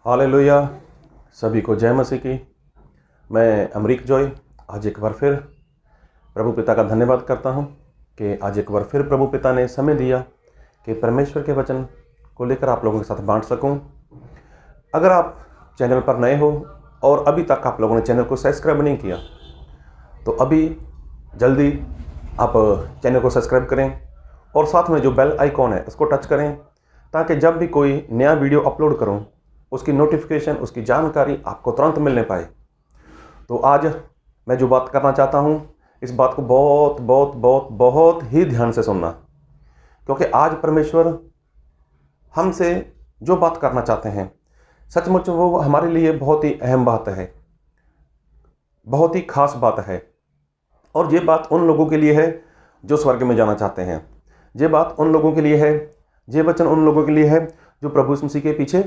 Hallelujah. सभी को जय मसीह की। मैं अमरीक जॉय आज एक बार फिर प्रभु पिता का धन्यवाद करता हूं कि आज एक बार फिर प्रभु पिता ने समय दिया कि परमेश्वर के वचन को लेकर आप लोगों के साथ बांट सकूं। अगर आप चैनल पर नए हो और अभी तक आप लोगों ने चैनल को सब्सक्राइब नहीं किया तो अभी जल्दी आप चैनल को सब्सक्राइब करें और साथ में जो बेल आइकॉन है उसको टच करें ताकि जब भी कोई नया वीडियो अपलोड करूं उसकी नोटिफिकेशन, उसकी जानकारी आपको तुरंत मिलने पाए। तो आज मैं जो बात करना चाहता हूं, इस बात को बहुत बहुत बहुत बहुत ही ध्यान से सुनना, क्योंकि आज परमेश्वर हमसे जो बात करना चाहते हैं सचमुच वो हमारे लिए बहुत ही अहम बात है, बहुत ही खास बात है। और ये बात उन लोगों के लिए है जो स्वर्ग में जाना चाहते हैं। ये बात उन लोगों के लिए है, ये वचन उन लोगों के लिए है जो प्रभु यीशु मसीह के पीछे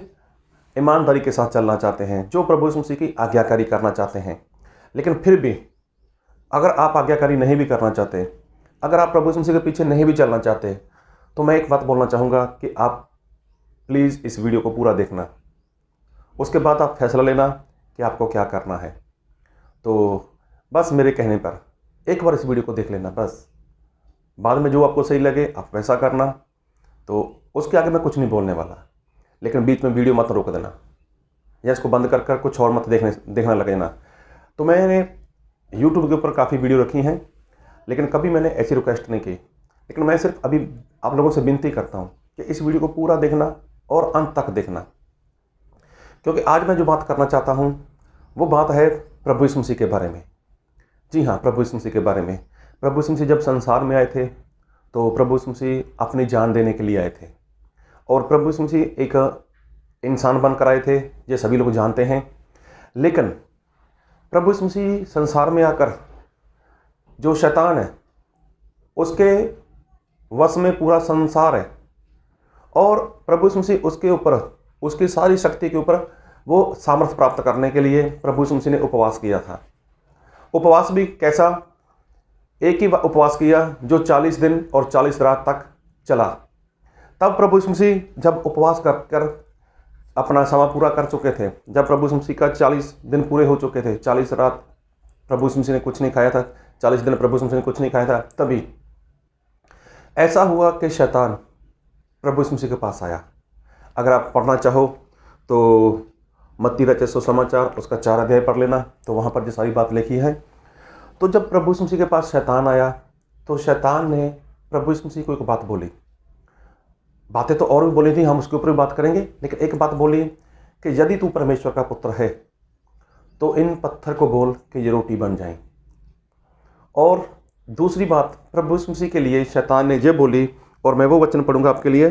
ईमानदारी के साथ चलना चाहते हैं, जो प्रभु यीशु मसीह की आज्ञाकारी करना चाहते हैं। लेकिन फिर भी अगर आप आज्ञाकारी नहीं भी करना चाहते, अगर आप प्रभु यीशु मसीह के पीछे नहीं भी चलना चाहते, तो मैं एक बात बोलना चाहूँगा कि आप प्लीज़ इस वीडियो को पूरा देखना। उसके बाद आप फैसला लेना कि आपको क्या करना है। तो बस मेरे कहने पर एक बार इस वीडियो को देख लेना, बस बाद में जो आपको सही लगे आप वैसा करना। तो उसके आगे मैं कुछ नहीं बोलने वाला, लेकिन बीच में वीडियो मत रोक देना या इसको बंद कर कुछ और मत देखना लगे ना। तो मैंने YouTube के ऊपर काफ़ी वीडियो रखी हैं, लेकिन कभी मैंने ऐसी रिक्वेस्ट नहीं की। लेकिन मैं सिर्फ अभी आप लोगों से विनती करता हूँ कि इस वीडियो को पूरा देखना और अंत तक देखना, क्योंकि आज मैं जो बात करना चाहता हूँ वो बात है प्रभु यीशु मसीह के बारे में। जी हाँ, प्रभु यीशु मसीह के बारे में। प्रभु यीशु मसीह जब संसार में आए थे तो प्रभु यीशु मसीह अपनी जान देने के लिए आए थे, और प्रभु यीशु मसीह एक इंसान बनकर आए थे, ये सभी लोग जानते हैं। लेकिन प्रभु यीशु मसीह संसार में आकर जो शैतान है उसके वश में पूरा संसार है, और प्रभु यीशु मसीह उसके ऊपर, उसकी सारी शक्ति के ऊपर वो सामर्थ्य प्राप्त करने के लिए प्रभु यीशु मसीह ने उपवास किया था। उपवास भी कैसा? एक ही उपवास किया जो 40 दिन और 40 रात तक चला। तब प्रभु यीशु मसीह जब उपवास कर अपना समय पूरा कर चुके थे, जब प्रभु यीशु मसीह का 40 दिन पूरे हो चुके थे, 40 रात प्रभु यीशु मसीह ने कुछ नहीं खाया था, 40 दिन प्रभु यीशु मसीह ने कुछ नहीं खाया था, तभी ऐसा हुआ कि शैतान प्रभु यीशु मसीह के पास आया। अगर आप पढ़ना चाहो तो मत्ती रचित सुसमाचार उसका 4 अध्याय पढ़ लेना, तो वहाँ पर जो सारी बात लिखी है। तो जब प्रभु यीशु मसीह के पास शैतान आया तो शैतान ने प्रभु यीशु मसीह को एक बात बोली। बातें तो और भी बोली थी, हम उसके ऊपर भी बात करेंगे, लेकिन एक बात बोली कि यदि तू परमेश्वर का पुत्र है तो इन पत्थर को बोल कि ये रोटी बन जाए। और दूसरी बात प्रभु यीशु मसीह के लिए शैतान ने ये बोली, और मैं वो वचन पढ़ूंगा आपके लिए,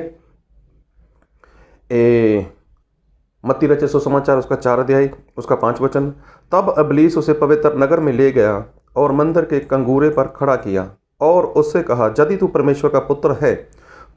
मत्ती रचित सुसमाचार उसका 4 अध्याय उसका 5 वचन। तब इब्लीस उसे पवित्र नगर में ले गया और मंदिर के कंगूरे पर खड़ा किया और उससे कहा, यदि तू परमेश्वर का पुत्र है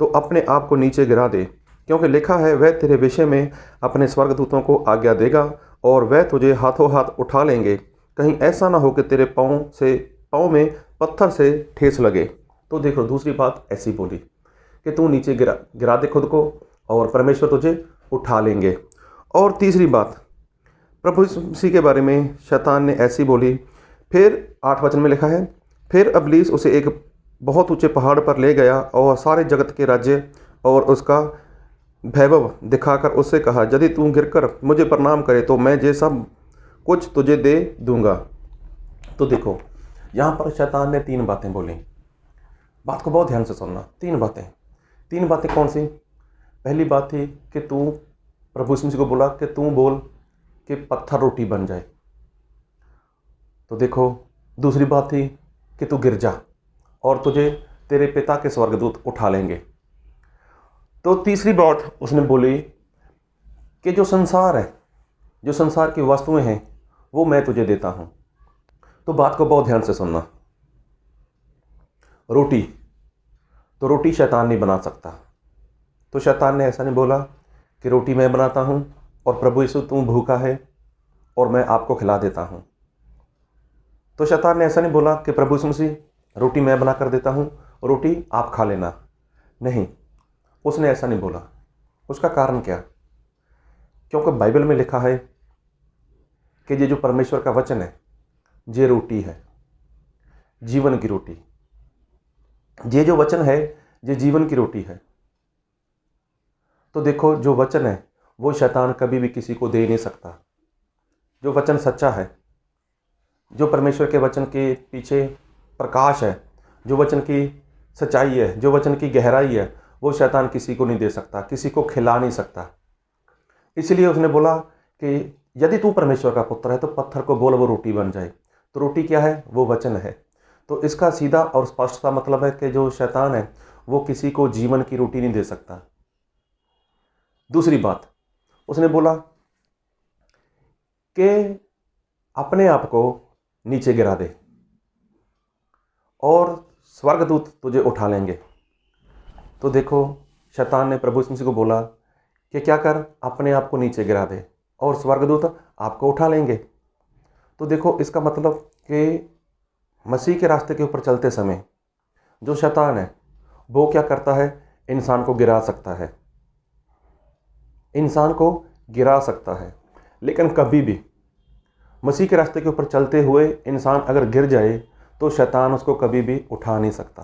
तो अपने आप को नीचे गिरा दे, क्योंकि लिखा है, वह तेरे विषय में अपने स्वर्गदूतों को आज्ञा देगा और वह तुझे हाथों हाथ उठा लेंगे, कहीं ऐसा ना हो कि तेरे पाँव में पत्थर से ठेस लगे। तो देखो, दूसरी बात ऐसी बोली कि तू नीचे गिरा दे खुद को और परमेश्वर तुझे उठा लेंगे। और तीसरी बात प्रभु यीशु मसीह के बारे में शैतान ने ऐसी बोली, फिर 8 वचन में लिखा है, फिर इब्लीस उसे एक बहुत ऊंचे पहाड़ पर ले गया और सारे जगत के राज्य और उसका वैभव दिखाकर उससे कहा, यदि तू गिरकर मुझे प्रणाम करे तो मैं ये सब कुछ तुझे दे दूंगा। तो देखो, यहाँ पर शैतान ने 3 बातें बोली। बात को बहुत ध्यान से सुनना। 3 बातें कौन सी? पहली बात थी कि तू, प्रभु यीशु मसीह को बोला कि तू बोल कि पत्थर रोटी बन जाए। तो देखो, दूसरी बात थी कि तू गिर जा और तुझे तेरे पिता के स्वर्गदूत उठा लेंगे। तो तीसरी बात उसने बोली कि जो संसार है, जो संसार की वस्तुएं हैं, वो मैं तुझे देता हूं। तो बात को बहुत ध्यान से सुनना। रोटी, तो रोटी शैतान नहीं बना सकता। तो शैतान ने ऐसा नहीं बोला कि रोटी मैं बनाता हूं और प्रभु यीशु तू भूखा है और मैं आपको खिला देता हूं। तो शैतान ने ऐसा नहीं बोला कि प्रभु यीशु मसीह रोटी मैं बना कर देता हूं, रोटी आप खा लेना। नहीं, उसने ऐसा नहीं बोला। उसका कारण क्या? क्योंकि बाइबल में लिखा है कि ये जो परमेश्वर का वचन है ये रोटी है, जीवन की रोटी। ये जो वचन है ये जीवन की रोटी है। तो देखो, जो वचन है वो शैतान कभी भी किसी को दे नहीं सकता। जो वचन सच्चा है, जो परमेश्वर के वचन के पीछे प्रकाश है, जो वचन की सच्चाई है, जो वचन की गहराई है, वो शैतान किसी को नहीं दे सकता, किसी को खिला नहीं सकता। इसलिए उसने बोला कि यदि तू परमेश्वर का पुत्र है तो पत्थर को बोल वो रोटी बन जाए। तो रोटी क्या है? वो वचन है। तो इसका सीधा और स्पष्ट सा मतलब है कि जो शैतान है वो किसी को जीवन की रोटी नहीं दे सकता। दूसरी बात उसने बोला कि अपने आप को नीचे गिरा दे और स्वर्गदूत तुझे उठा लेंगे। तो देखो, शैतान ने प्रभु यीशु मसीह को बोला कि क्या कर, अपने आप को नीचे गिरा दे और स्वर्गदूत आपको उठा लेंगे। तो देखो, इसका मतलब कि मसीह के रास्ते के ऊपर चलते समय जो शैतान है वो क्या करता है? इंसान को गिरा सकता है, इंसान को गिरा सकता है। लेकिन कभी भी मसीह के रास्ते के ऊपर चलते हुए इंसान अगर गिर जाए तो शैतान उसको कभी भी उठा नहीं सकता,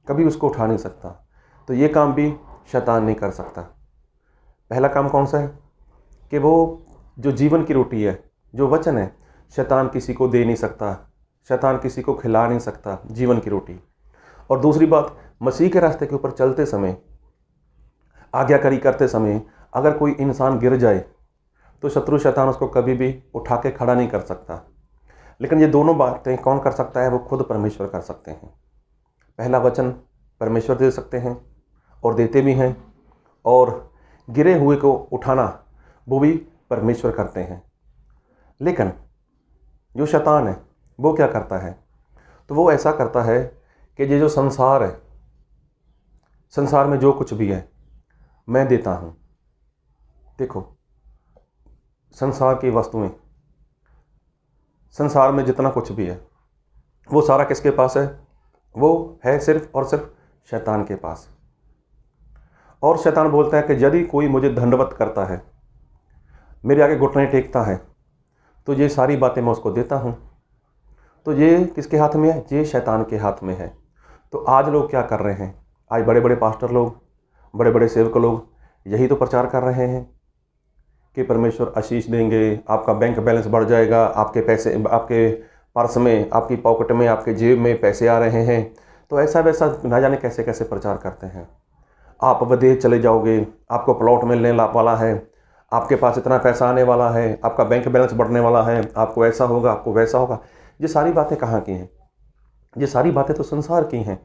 कभी उसको उठा नहीं सकता। तो ये काम भी शैतान नहीं कर सकता। पहला काम कौन सा है? कि वो जो जीवन की रोटी है, जो वचन है, शैतान किसी को दे नहीं सकता, शैतान किसी को खिला नहीं सकता जीवन की रोटी। और दूसरी बात, मसीह के रास्ते के ऊपर चलते समय, आज्ञाकारी करते समय अगर कोई इंसान गिर जाए तो शत्रु शैतान उसको कभी भी उठा के खड़ा नहीं कर सकता। लेकिन ये दोनों बातें कौन कर सकता है? वो खुद परमेश्वर कर सकते हैं। पहला वचन परमेश्वर दे सकते हैं और देते भी हैं, और गिरे हुए को उठाना वो भी परमेश्वर करते हैं। लेकिन जो शैतान है वो क्या करता है? तो वो ऐसा करता है कि ये जो संसार है, संसार में जो कुछ भी है मैं देता हूँ। देखो, संसार की वस्तुएं, संसार में जितना कुछ भी है वो सारा किसके पास है? वो है सिर्फ और सिर्फ शैतान के पास। और शैतान बोलता है कि यदि कोई मुझे दंडवत करता है, मेरे आगे घुटने टेकता है, तो ये सारी बातें मैं उसको देता हूँ। तो ये किसके हाथ में है? ये शैतान के हाथ में है। तो आज लोग क्या कर रहे हैं? आज बड़े बड़े पास्टर लोग, बड़े बड़े सेवक लोग यही तो प्रचार कर रहे हैं कि परमेश्वर आशीष देंगे, आपका बैंक बैलेंस बढ़ जाएगा, आपके पैसे, आपके पर्स में, आपकी पॉकेट में, आपके जेब में पैसे आ रहे हैं। तो ऐसा वैसा ना जाने कैसे कैसे प्रचार करते हैं। आप विदेश चले जाओगे, आपको प्लॉट मिलने वाला है, आपके पास इतना पैसा आने वाला है, आपका बैंक बैलेंस बढ़ने वाला है, आपको ऐसा होगा, आपको वैसा होगा। ये सारी बातें कहाँ की हैं? ये सारी बातें तो संसार की हैं।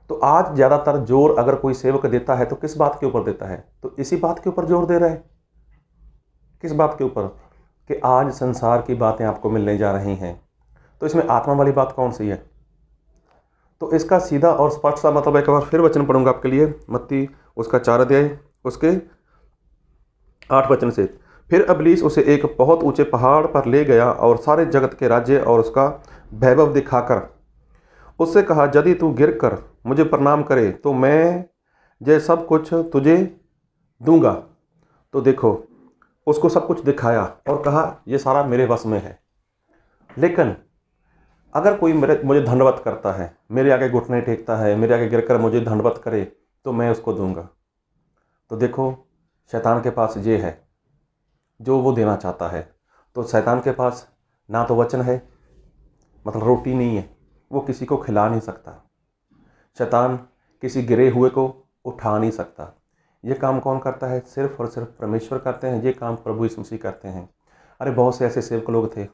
तो आज ज़्यादातर जोर अगर कोई सेवक देता है तो किस बात के ऊपर देता है? तो इसी बात के ऊपर जोर दे रहा है। किस बात के ऊपर? कि आज संसार की बातें आपको मिलने जा रही हैं। तो इसमें आत्मा वाली बात कौन सी है? तो इसका सीधा और स्पष्ट सा मतलब एक बार फिर वचन पढ़ूंगा आपके लिए, मत्ती उसका 4 अध्याय उसके 8 वचन से। फिर इब्लीस उसे एक बहुत ऊंचे पहाड़ पर ले गया और सारे जगत के राज्य और उसका वैभव दिखाकर उससे कहा, यदि तू गिर कर मुझे प्रणाम करे तो मैं ये सब कुछ तुझे दूंगा। तो देखो, उसको सब कुछ दिखाया और कहा ये सारा मेरे वश में है। लेकिन अगर कोई मुझे दंडवत करता है, मेरे आगे घुटने टेकता है, मेरे आगे गिरकर मुझे दंडवत करे तो मैं उसको दूंगा। तो देखो, शैतान के पास ये है जो वो देना चाहता है। तो शैतान के पास ना तो वचन है, मतलब रोटी नहीं है, वो किसी को खिला नहीं सकता। शैतान किसी गिरे हुए को उठा नहीं सकता। ये काम कौन करता है? सिर्फ और सिर्फ परमेश्वर करते हैं। ये काम प्रभु यीशु मसीह करते हैं। अरे बहुत से ऐसे सेवक लोग थे,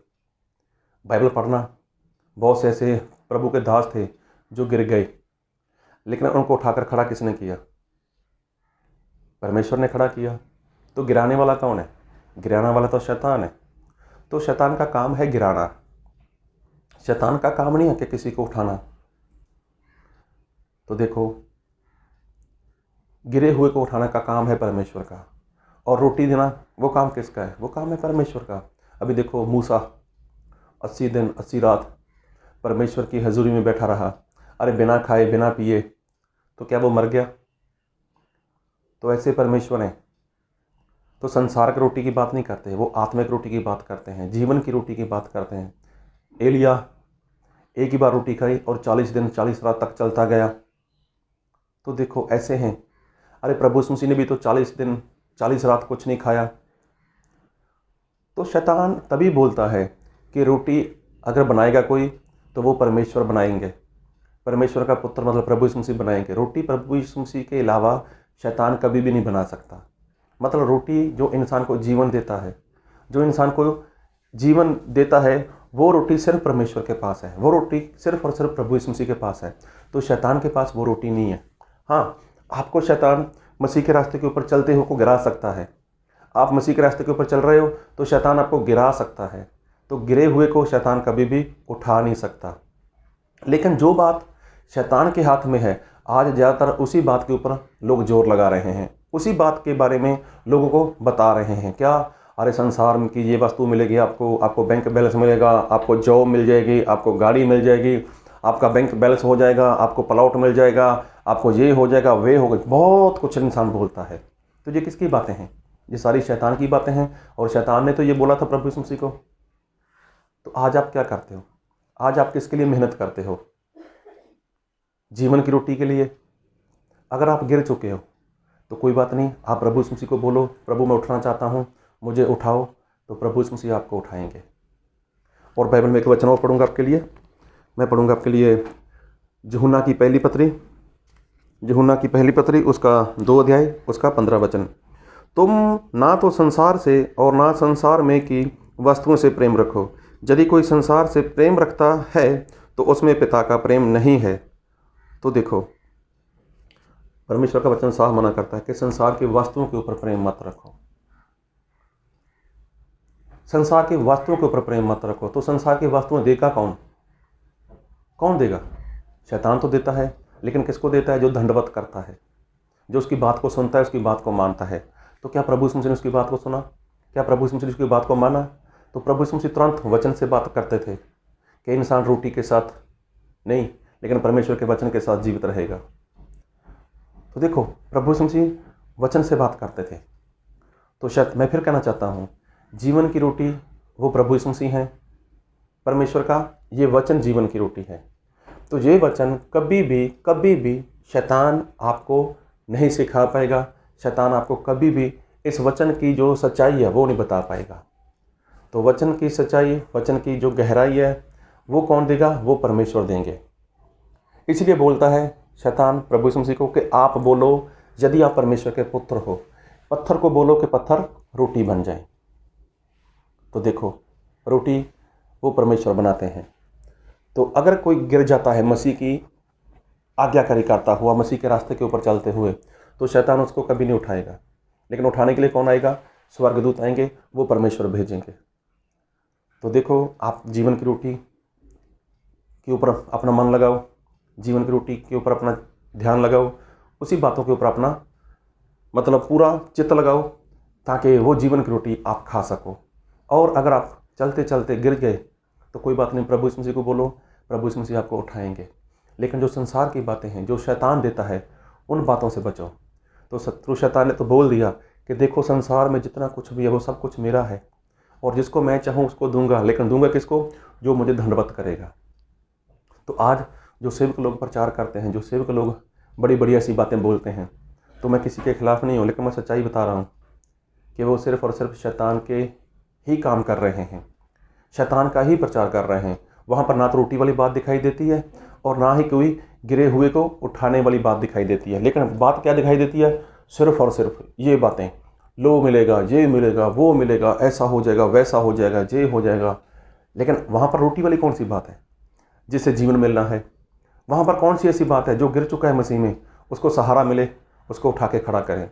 बाइबल पढ़ना, बहुत से ऐसे प्रभु के दास थे जो गिर गए, लेकिन उनको उठाकर खड़ा किसने किया? परमेश्वर ने खड़ा किया। तो गिराने वाला कौन है? गिराने वाला तो शैतान है। तो शैतान का काम है गिराना, शैतान का काम नहीं है कि किसी को उठाना। तो देखो, गिरे हुए को उठाने का काम है परमेश्वर का, और रोटी देना वो काम किसका है? वो काम है परमेश्वर का। अभी देखो, मूसा 80 दिन 80 रात परमेश्वर की हजूरी में बैठा रहा। अरे बिना खाए बिना पिए, तो क्या वो मर गया? तो ऐसे परमेश्वर हैं तो संसार की रोटी की बात नहीं करते, वो आत्मिक रोटी की बात करते हैं, जीवन की रोटी की बात करते हैं। एलिया एक ही बार रोटी खाई और 40 दिन 40 रात तक चलता गया। तो देखो ऐसे हैं। अरे प्रभु यीशु मसीह ने भी तो 40 दिन 40 रात कुछ नहीं खाया। तो शैतान तभी बोलता है कि रोटी अगर बनाएगा कोई तो वो परमेश्वर बनाएंगे, परमेश्वर का पुत्र मतलब प्रभु यीशु मसीह बनाएंगे। रोटी प्रभु यीशु मसीह के अलावा शैतान कभी भी नहीं बना सकता। मतलब रोटी जो इंसान को जीवन देता है, जो इंसान को जीवन देता है, वो रोटी सिर्फ परमेश्वर के पास है, वो रोटी सिर्फ और सिर्फ प्रभु यीशु मसीह के पास है। तो शैतान के पास वो रोटी नहीं है। हाँ, आपको शैतान मसीह के रास्ते के ऊपर चलते हुए को गिरा सकता है। आप मसीह के रास्ते के ऊपर चल रहे हो तो शैतान आपको गिरा सकता है। तो गिरे हुए को शैतान कभी भी उठा नहीं सकता। लेकिन जो बात शैतान के हाथ में है, आज ज़्यादातर उसी बात के ऊपर लोग जोर लगा रहे हैं, उसी बात के बारे में लोगों को बता रहे हैं। क्या? अरे संसार में की ये वस्तु मिलेगी आपको, आपको बैंक बैलेंस मिलेगा, आपको जॉब मिल जाएगी, आपको गाड़ी मिल जाएगी, आपका बैंक बैलेंस हो जाएगा, आपको प्लॉट मिल जाएगा, आपको ये हो जाएगा, वे होगा। बहुत कुछ इंसान बोलता है। तो ये किसकी बातें हैं? ये सारी शैतान की बातें हैं। और शैतान ने तो ये बोला था प्रभु यीशु मसीह को। तो आज आप क्या करते हो? आज आप किसके लिए मेहनत करते हो? जीवन की रोटी के लिए। अगर आप गिर चुके हो तो कोई बात नहीं, आप प्रभु यीशु मसीह को बोलो, प्रभु मैं उठना चाहता हूँ, मुझे उठाओ। तो प्रभु यीशु मसीह आपको उठाएंगे। और बाइबल में एक वचन और पढ़ूंगा आपके लिए। मैं पढ़ूंगा आपके लिए यूहन्ना की पहली पत्री उसका 2 अध्याय उसका 15 वचन। तुम ना तो संसार से और ना संसार में की वस्तुओं से प्रेम रखो। यदि कोई संसार से प्रेम रखता है तो उसमें पिता का प्रेम नहीं है। तो देखो, परमेश्वर का वचन साफ मना करता है कि संसार की वस्तुओं के ऊपर प्रेम मत रखो। संसार की वस्तुओं के ऊपर प्रेम मत रखो। तो संसार की वस्तुएं देगा कौन? कौन देगा? शैतान तो देता है। लेकिन किसको देता है? जो दंडवत करता है, जो उसकी बात को सुनता है, उसकी बात को मानता है। तो क्या प्रभु यीशु मसीह ने उसकी बात को सुना? क्या प्रभु यीशु मसीह ने उसकी बात को माना? तो प्रभु यीशु मसीह तुरंत वचन से बात करते थे कि इंसान रोटी के साथ नहीं, लेकिन परमेश्वर के वचन के साथ जीवित रहेगा। तो देखो, प्रभु यीशु मसीह वचन से बात करते थे। तो शायद मैं फिर कहना चाहता हूँ, जीवन की रोटी वो प्रभु यीशु मसीह हैं। परमेश्वर का ये वचन जीवन की रोटी है। तो ये वचन कभी भी शैतान आपको नहीं सिखा पाएगा। शैतान आपको कभी भी इस वचन की जो सच्चाई है वो नहीं बता पाएगा। तो वचन की सच्चाई, वचन की जो गहराई है वो कौन देगा? वो परमेश्वर देंगे। इसलिए बोलता है शैतान प्रभु यीशु मसीह को कि आप बोलो, यदि आप परमेश्वर के पुत्र हो, पत्थर को बोलो कि पत्थर रोटी बन जाए। तो देखो, रोटी वो परमेश्वर बनाते हैं। तो अगर कोई गिर जाता है मसीह की आज्ञाकारी करता हुआ, मसीह के रास्ते के ऊपर चलते हुए, तो शैतान उसको कभी नहीं उठाएगा। लेकिन उठाने के लिए कौन आएगा? स्वर्गदूत आएंगे, वो परमेश्वर भेजेंगे। तो देखो, आप जीवन की रोटी के ऊपर अपना मन लगाओ, जीवन की रोटी के ऊपर अपना ध्यान लगाओ, उसी बातों के ऊपर अपना मतलब पूरा चित्त लगाओ, ताकि वो जीवन की रोटी आप खा सको। और अगर आप चलते चलते गिर गए तो कोई बात नहीं, प्रभु यीशु मसीह को बोलो, प्रभु यीशु मसीह आपको उठाएंगे। लेकिन जो संसार की बातें हैं, जो शैतान देता है, उन बातों से बचो। तो शत्रु शैतान ने तो बोल दिया कि देखो, संसार में जितना कुछ भी है वो सब कुछ मेरा है, और जिसको मैं चाहूँ उसको दूंगा। लेकिन दूंगा किसको? जो मुझे दंडवत करेगा। तो आज जो सेवक लोग प्रचार करते हैं, जो सेवक लोग बड़ी बड़ी ऐसी बातें बोलते हैं, तो मैं किसी के खिलाफ नहीं हूँ, लेकिन मैं सच्चाई बता रहा हूँ कि वो सिर्फ और सिर्फ शैतान के ही काम कर रहे हैं, शैतान का ही प्रचार कर रहे हैं। वहाँ पर ना तो रोटी वाली बात दिखाई देती है और ना ही कोई गिरे हुए को उठाने वाली बात दिखाई देती है। लेकिन बात क्या दिखाई देती है? सिर्फ और सिर्फ ये बातें, लो मिलेगा, ये मिलेगा, वो मिलेगा, ऐसा हो जाएगा, वैसा हो जाएगा, ये हो जाएगा। लेकिन वहाँ पर रोटी वाली कौन सी बात है जिससे जीवन मिलना है? वहाँ पर कौन सी ऐसी बात है जो गिर चुका है मसीह में, उसको सहारा मिले, उसको उठा के खड़ा करें?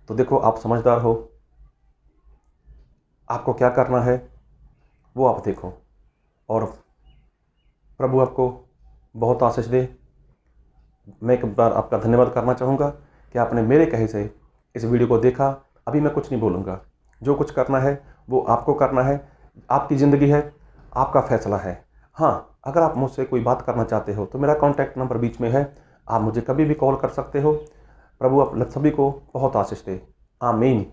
तो देखो, आप समझदार हो, आपको क्या करना है वो आप देखो, और प्रभु आपको बहुत आशीष दे। मैं एक बार आपका धन्यवाद करना चाहूँगा कि आपने मेरे कहे से इस वीडियो को देखा। अभी मैं कुछ नहीं बोलूँगा, जो कुछ करना है वो आपको करना है। आपकी ज़िंदगी है, आपका फैसला है। हाँ, अगर आप मुझसे कोई बात करना चाहते हो तो मेरा कॉन्टैक्ट नंबर बीच में है, आप मुझे कभी भी कॉल कर सकते हो। प्रभु आप सभी को बहुत आशीष दे। आमीन।